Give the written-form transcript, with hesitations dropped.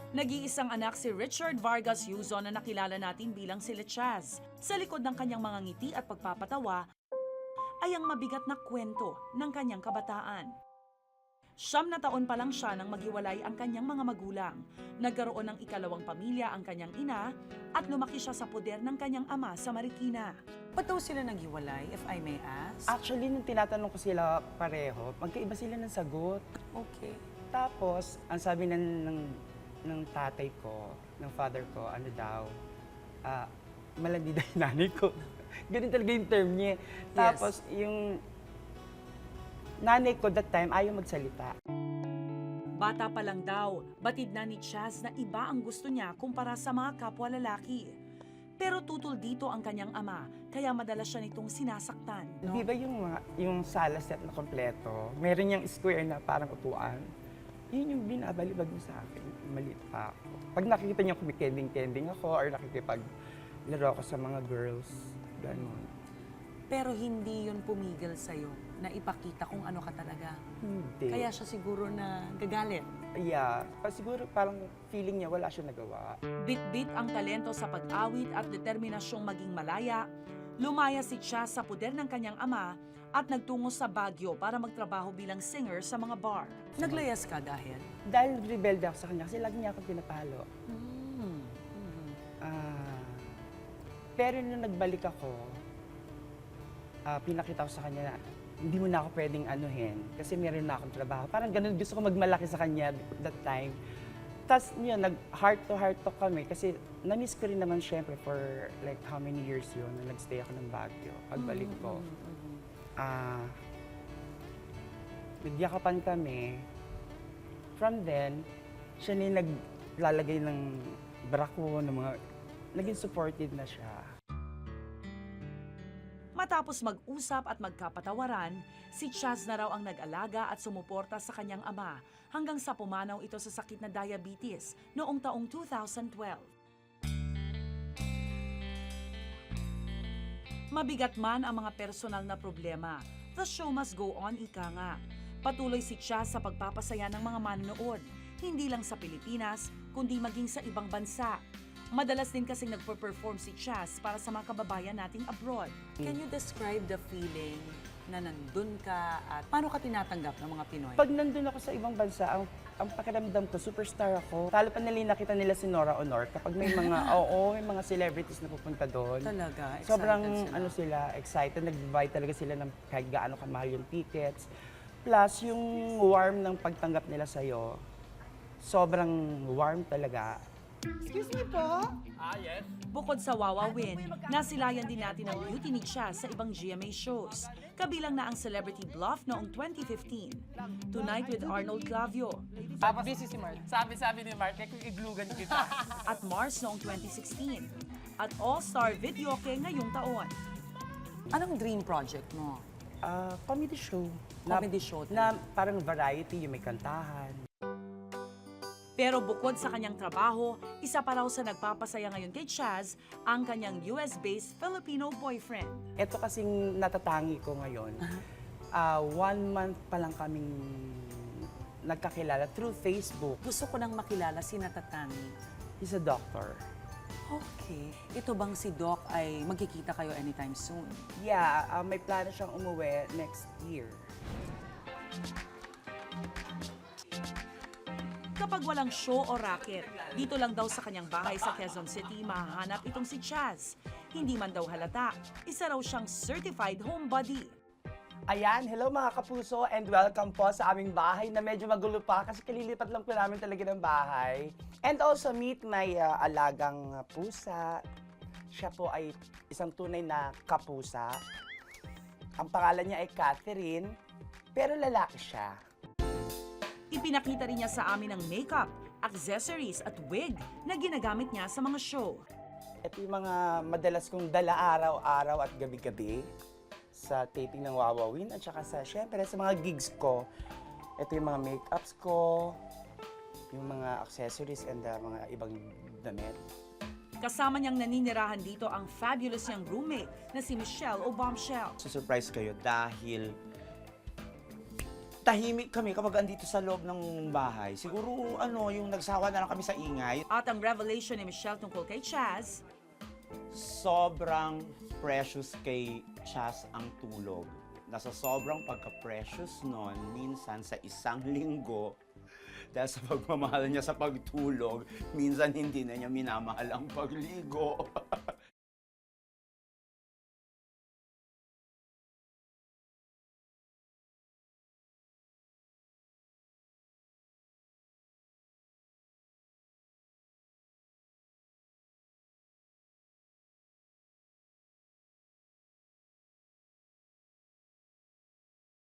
Nag-iisang anak si Richard Vargas Yuzon na nakilala natin bilang si Chaz. Sa likod ng kanyang mga ngiti at pagpapatawa ay ang mabigat na kwento ng kanyang kabataan. 9 na taon pa lang siya nang maghiwalay ang kanyang mga magulang. Nagkaroon ng ikalawang pamilya ang kanyang ina at lumaki siya sa poder ng kanyang ama sa Marikina. Ba't daw sila naghiwalay, if I may ask? Actually, nung tinatanong ko sila pareho, magkaiba sila ng sagot. Okay. Tapos, ang sabi ng tatay ko, ng father ko, ano daw, malandi daw yung nanay ko. Ganun talaga yung term niya. Tapos, yung nanay ko that time, ayaw magsalita. Bata pa lang daw, batid na ni Chaz na iba ang gusto niya kumpara sa mga kapwa lalaki. Pero tutol dito ang kanyang ama, kaya madalas siya nitong sinasaktan. Di ba yung sala set na kompleto, meron niyang square na parang upuan? Yun yung binabalibag niya sa akin, maliit pa ako. Pag nakikita niya kumikending-kending ako or nakikipaglaro ako sa mga girls, gano'n. Pero hindi yun pumigil sa'yo na ipakita kung ano ka talaga. Hindi. Kaya siya siguro na gagalit. Yeah, siguro parang feeling niya wala siya nagawa. Bit-bit ang talento sa pag-awit at determinasyong maging malaya, lumaya si Chaz sa poder ng kanyang ama at nagtungo sa Baguio para magtrabaho bilang singer sa mga bar. Naglayas ka dahil? Dahil rebelde ako sa kanya kasi lagi niya akong pinapalo. Pero nung nagbalik ako, pinakita ko sa kanya na hindi mo na ako pwedeng anuhin kasi meron na akong trabaho. Parang ganun, gusto ko magmalaki sa kanya that time. Tapos yun, nag-heart to heart talk kami kasi na-miss ko rin naman syempre for like how many years yun na nag-stay ako ng Baguio. Pagbalik ko, nagyakapan kami. From then, siya na yung naglalagay ng brako, ng mga, naging supportive na siya. Matapos mag-usap at magkapatawaran, si Chaz na raw ang nag-alaga at sumuporta sa kanyang ama hanggang sa pumanaw ito sa sakit na diabetes noong taong 2012. Mabigat man ang mga personal na problema, the show must go on, ika nga. Patuloy si Chaz sa pagpapasaya ng mga manonood, hindi lang sa Pilipinas, kundi maging sa ibang bansa. Madalas din kasing nagpo-perform si Chaz para sa mga kababayan nating abroad. Can you describe the feeling na nandun ka at paano ka tinatanggap ng mga Pinoy? Pag nandun ako sa ibang bansa, ang pakiramdam ko, superstar ako. Lalo pa nakita nila si Nora Honor kapag may mga, may mga celebrities na pupunta doon. Talaga, excited Sobrang sila. excited, nag-buy talaga sila ng kahit gaano kamahal yung tickets. Plus, yung warm ng pagtanggap nila sa'yo, sobrang warm talaga. Excuse me po? Yes. Bukod sa Wawawin, nasilayan din natin ang beauty ni Chaz sa ibang GMA shows. Kabilang na ang Celebrity Bluff noong 2015, Tonight with Arnold Clavio, Busy si Mark. Sabi ni Mark, kaya kung iglugan kita. at Mars noong 2016, at All-Star Videoke ngayong taon. Anong dream project mo? Comedy show. Comedy show. Na parang variety, yung may kantahan. Pero bukod sa kanyang trabaho, isa pa raw sa nagpapasaya ngayon kay Chaz ang kanyang US-based Filipino boyfriend. Ito kasing natatangi ko ngayon. 1 month pa lang kaming nagkakilala through Facebook. Gusto ko nang makilala si Natatani. He's a doctor. Okay. Ito bang si Doc ay magkikita kayo anytime soon? Yeah, may plano siyang umuwi next year. Kapag walang show o racket, dito lang daw sa kanyang bahay sa Quezon City mahahanap itong si Chaz. Hindi man daw halata, isa raw siyang certified homebody. Ayan, hello mga kapuso and welcome po sa aming bahay na medyo magulo pa kasi kalilipat lang po namin talaga ng bahay. And also meet my alagang pusa. Siya po ay isang tunay na kapusa. Ang pangalan niya ay Catherine, pero lalaki siya. Ipinakita rin niya sa amin ang makeup, accessories at wig na ginagamit niya sa mga show. Ito yung mga madalas kong dala araw-araw at gabi-gabi sa taping ng Wawawin at saka syempre sa mga gigs ko. Ito yung mga makeups ko, yung mga accessories and mga ibang damit. Kasama niyang naninirahan dito ang fabulous niyang roommate na si Michelle o Bombshell. Susurprise kayo dahil tahimik kami kapag andito sa loob ng bahay. Siguro, yung nagsawa na lang kami sa ingay. At ang revelation ni Michelle tungkol kay Chaz, Sobrang precious kay Chas ang tulog. Nasa sobrang pagka-precious nun, minsan sa isang linggo, dahil sa pagmamahal niya sa pagtulog, minsan hindi na niya minamahal ang pagligo.